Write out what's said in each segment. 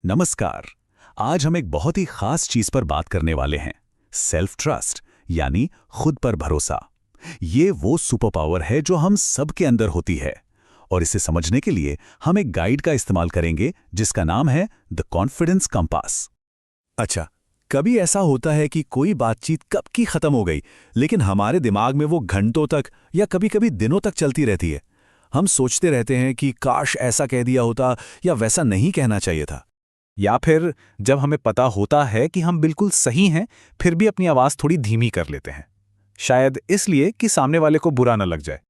नमस्कार। आज हम एक बहुत ही खास चीज पर बात करने वाले हैं, सेल्फ ट्रस्ट, यानी खुद पर भरोसा। ये वो सुपर पावर है जो हम सबके अंदर होती है, और इसे समझने के लिए हम एक गाइड का इस्तेमाल करेंगे जिसका नाम है द कॉन्फिडेंस कंपास। अच्छा, कभी ऐसा होता है कि कोई बातचीत कब की खत्म हो गई, लेकिन हमारे दिमाग में वो घंटों तक या कभी-कभी दिनों तक चलती रहती है। हम सोचते रहते हैं कि काश ऐसा कह दिया होता या वैसा नहीं कहना चाहिए था। या फिर जब हमें पता होता है कि हम बिल्कुल सही हैं, फिर भी अपनी आवाज़ थोड़ी धीमी कर लेते हैं, शायद इसलिए कि सामने वाले को बुरा न लग जाए।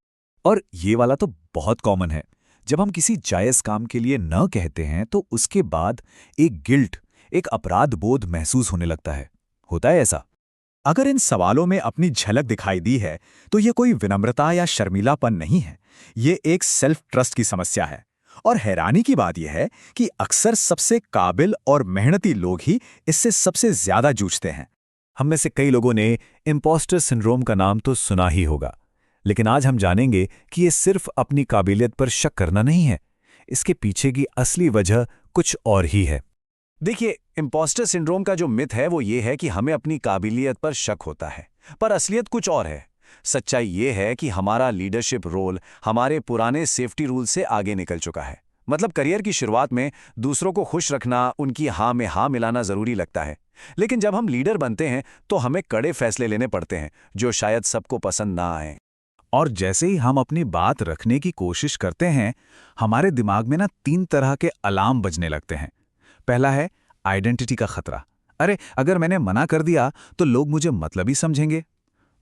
और ये वाला तो बहुत कॉमन है। जब हम किसी जायज़ काम के लिए न कहते हैं तो उसके बाद एक गिल्ट, एक अपराध बोध महसूस होने लगता है। होता है ऐसा? अगर इन सवालों में अपनी झलक दिखाई दी है तो ये कोई विनम्रता या शर्मीलापन नहीं है, ये एक सेल्फ ट्रस्ट की समस्या है। और हैरानी की बात यह है कि अक्सर सबसे काबिल और मेहनती लोग ही इससे सबसे ज्यादा जूझते हैं। हम में से कई लोगों ने इम्पोस्टर सिंड्रोम का नाम तो सुना ही होगा, लेकिन आज हम जानेंगे कि ये सिर्फ अपनी काबिलियत पर शक करना नहीं है। इसके पीछे की असली वजह कुछ और ही है। देखिए, इम्पोस्टर सिंड्रोम का जो मिथ है वो ये है कि हमें अपनी काबिलियत पर शक होता है, पर असलियत कुछ और है। सच्चाई ये है कि हमारा लीडरशिप रोल हमारे पुराने सेफ्टी रूल से आगे निकल चुका है। मतलब करियर की शुरुआत में दूसरों को खुश रखना, उनकी हाँ में हाँ मिलाना जरूरी लगता है, लेकिन जब हम लीडर बनते हैं तो हमें कड़े फैसले लेने पड़ते हैं जो शायद सबको पसंद ना आए। और जैसे ही हम अपनी बात रखने की कोशिश करते हैं, हमारे दिमाग में ना 3 तरह के अलार्म बजने लगते हैं। पहला है आइडेंटिटी का खतरा। अरे, अगर मैंने मना कर दिया तो लोग मुझे मतलबी समझेंगे।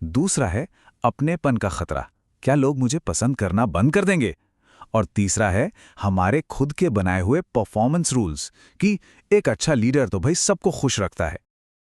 दूसरा है अपनेपन का खतरा, क्या लोग मुझे पसंद करना बंद कर देंगे। और तीसरा है हमारे खुद के बनाए हुए परफॉर्मेंस रूल्स कि एक अच्छा लीडर तो भाई सबको खुश रखता है।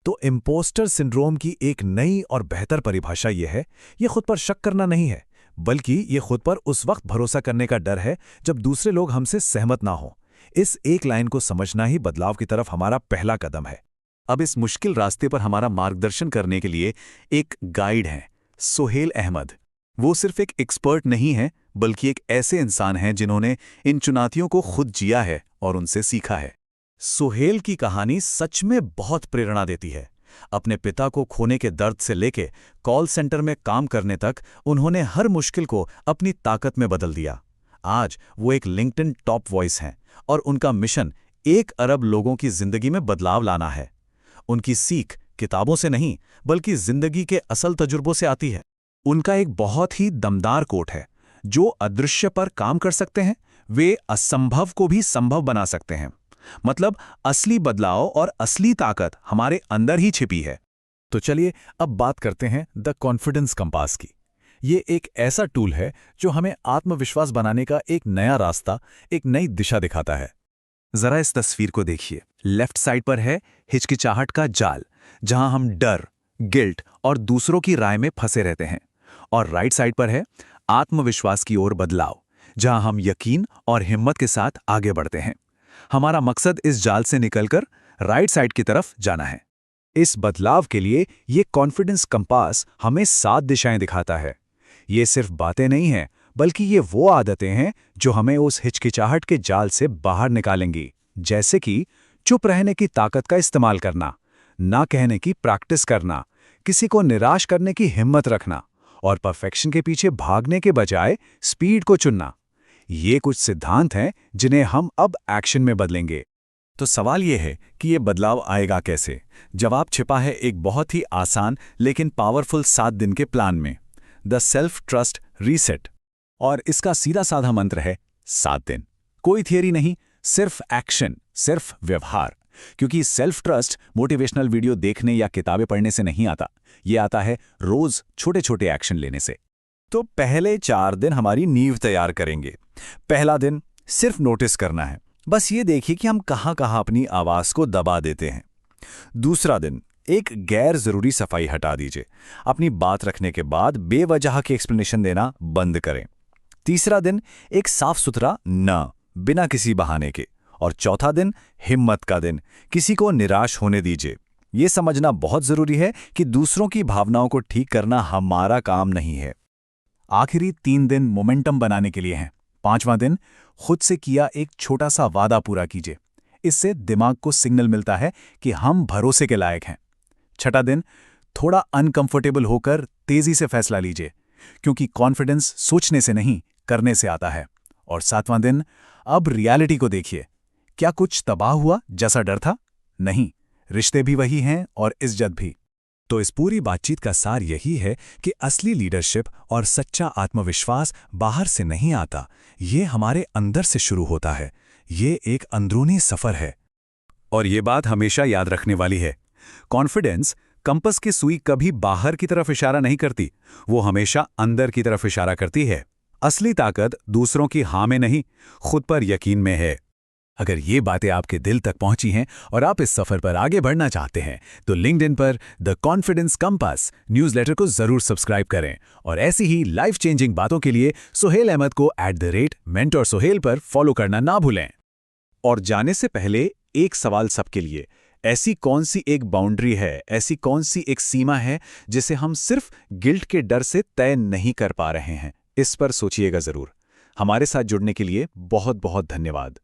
तो इम्पोस्टर सिंड्रोम की एक नई और बेहतर परिभाषा यह है, यह खुद पर शक करना नहीं है, बल्कि यह खुद पर उस वक्त भरोसा करने का डर है जब दूसरे लोग हमसे सहमत ना हो। इस एक लाइन को समझना ही बदलाव की तरफ हमारा पहला कदम है। अब इस मुश्किल रास्ते पर हमारा मार्गदर्शन करने के लिए एक गाइड हैं, सोहेल अहमद। वो सिर्फ एक एक्सपर्ट नहीं है, बल्कि एक ऐसे इंसान हैं जिन्होंने इन चुनौतियों को खुद जिया है और उनसे सीखा है। सोहेल की कहानी सच में बहुत प्रेरणा देती है। अपने पिता को खोने के दर्द से लेके कॉल सेंटर में काम करने तक उन्होंने हर मुश्किल को अपनी ताकत में बदल दिया। आज वो एक लिंक्डइन टॉप वॉइस हैं और उनका मिशन 1 अरब लोगों की जिंदगी में बदलाव लाना है। उनकी सीख किताबों से नहीं, बल्कि जिंदगी के असल तजुर्बों से आती है। उनका एक बहुत ही दमदार कोट है, जो अदृश्य पर काम कर सकते हैं वे असंभव को भी संभव बना सकते हैं। मतलब असली बदलाव और असली ताकत हमारे अंदर ही छिपी है। तो चलिए अब बात करते हैं द कॉन्फिडेंस कंपास की। ये एक ऐसा टूल है जो हमें आत्मविश्वास बनाने का एक नया रास्ता, एक नई दिशा दिखाता है। जरा इस तस्वीर को देखिए। लेफ्ट साइड पर है हिचकिचाहट का जाल, जहां हम डर, गिल्ट और दूसरों की राय में फंसे रहते हैं। और राइट साइड पर है आत्मविश्वास की ओर बदलाव, जहां हम यकीन और हिम्मत के साथ आगे बढ़ते हैं। हमारा मकसद इस जाल से निकलकर राइट साइड की तरफ जाना है। इस बदलाव के लिए ये कॉन्फिडेंस कंपास हमें 7 दिशाएं दिखाता है। ये सिर्फ बातें नहीं हैं, बल्कि ये वो आदतें हैं जो हमें उस हिचकिचाहट के जाल से बाहर निकालेंगी। जैसे कि चुप रहने की ताकत का इस्तेमाल करना, ना कहने की प्रैक्टिस करना, किसी को निराश करने की हिम्मत रखना और परफेक्शन के पीछे भागने के बजाय स्पीड को चुनना। ये कुछ सिद्धांत हैं जिन्हें हम अब एक्शन में बदलेंगे। तो सवाल यह है कि ये बदलाव आएगा कैसे? जवाब छिपा है एक बहुत ही आसान लेकिन पावरफुल 7 दिन के प्लान में, द सेल्फ ट्रस्ट रीसेट। और इसका सीधा साधा मंत्र है 7 दिन। कोई थियरी नहीं, सिर्फ एक्शन, सिर्फ व्यवहार। क्योंकि सेल्फ ट्रस्ट मोटिवेशनल वीडियो देखने या किताबें पढ़ने से नहीं आता, ये आता है रोज छोटे छोटे एक्शन लेने से। तो पहले 4 दिन हमारी नींव तैयार करेंगे। पहला दिन सिर्फ नोटिस करना है, बस ये देखिए कि हम कहाँ कहाँ अपनी आवाज को दबा देते हैं। दूसरा दिन एक गैर जरूरी सफाई हटा दीजिए। अपनी बात रखने के बाद बेवजह की एक्सप्लेनेशन देना बंद करें। तीसरा दिन एक साफ सुथरा न, बिना किसी बहाने के। और चौथा दिन हिम्मत का दिन, किसी को निराश होने दीजिए। यह समझना बहुत जरूरी है कि दूसरों की भावनाओं को ठीक करना हमारा काम नहीं है। आखिरी 3 दिन मोमेंटम बनाने के लिए हैं। 5वां दिन खुद से किया एक छोटा सा वादा पूरा कीजिए। इससे दिमाग को सिग्नल मिलता है कि हम भरोसे के लायक हैं। छठा दिन, थोड़ा अनकंफर्टेबल होकर तेजी से फैसला लीजिए, क्योंकि कॉन्फिडेंस सोचने से नहीं, करने से आता है। और सातवां दिन, अब रियलिटी को देखिए। क्या कुछ तबाह हुआ जैसा डर था? नहीं, रिश्ते भी वही हैं और इज्जत भी। तो इस पूरी बातचीत का सार यही है कि असली लीडरशिप और सच्चा आत्मविश्वास बाहर से नहीं आता, ये हमारे अंदर से शुरू होता है। ये एक अंदरूनी सफर है। और ये बात हमेशा याद रखने वाली है, कॉन्फिडेंस कंपस की सुई कभी बाहर की तरफ इशारा नहीं करती, वो हमेशा अंदर की तरफ इशारा करती है। असली ताकत दूसरों की हाँ में नहीं, खुद पर यकीन में है। अगर ये बातें आपके दिल तक पहुंची हैं और आप इस सफर पर आगे बढ़ना चाहते हैं, तो लिंक्डइन पर द कॉन्फिडेंस कंपास न्यूज़लेटर को जरूर सब्सक्राइब करें। और ऐसी ही लाइफ चेंजिंग बातों के लिए सुहेल अहमद को @mentorsuhail पर फॉलो करना ना भूलें। और जाने से पहले एक सवाल सबके लिए, ऐसी कौन सी एक बाउंड्री है, ऐसी कौन सी एक सीमा है जिसे हम सिर्फ गिल्ट के डर से तय नहीं कर पा रहे हैं? इस पर सोचिएगा जरूर। हमारे साथ जुड़ने के लिए बहुत बहुत धन्यवाद।